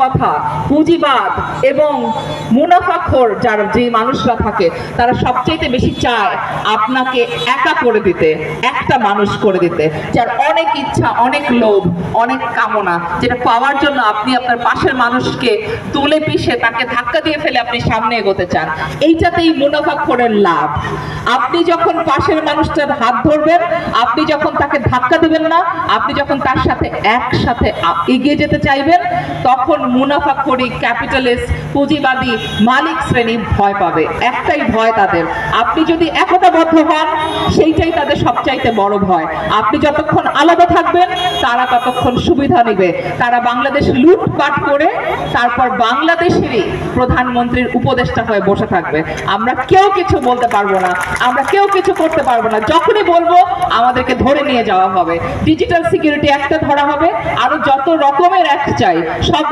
কথা পুঁজিবাদ এবং মুনাফাখোর যারা যে মানুষরা থাকে তারা সবচেয়ে বেশি চায় আপনাকে একা করে দিতে, একটা মানুষ করে দিতে, যার অনেক ইচ্ছা, অনেক লোভ, অনেক কামনা, যেটা পাওয়ার জন্য আপনি আপনার পাশের মানুষকে তুলে পিষে তাকে ধাক্কা দিয়ে ফেলে আপনি সামনে এগোতে চান। এইটাতেই মুনাফাখোরের লাভ। আপনি যখন পাশের মানুষটার হাত ধরবেন, আপনি যখন তাকে ধাক্কা দিবেন না, আপনি যখন তার সাথে একসাথে এগিয়ে যেতে চাইবেন, তখন মুনাফাখোরি, ক্যাপিটালিস্ট, পুঁজিবাদী মালিক শ্রেণী ভয় পাবে। একটাই ভয় তাদের, আপনি যদি একতাবদ্ধ হন সেইটাই তাদের সবচাইতে বড় ভয়। আপনি যতক্ষণ আলাদা থাকবেন তারা ততক্ষণ সুবিধা নেবে। তারা বাংলাদেশ লুটপাট করে তারপর বাংলাদেশেরই প্রধানমন্ত্রীর উপদেষ্টা হয়ে বসে থাকবে। আমরা কেউ কিছু বলতে পারবো না, আমরা কেউ কিছু করতে পারবো না। যখনই বলবো আমাদেরকে ধরে নিয়ে যাওয়া হবে, ডিজিটাল সিকিউরিটি একটা ধরা হবে, আরো যত রকমের অ্যাক্ট চাই সব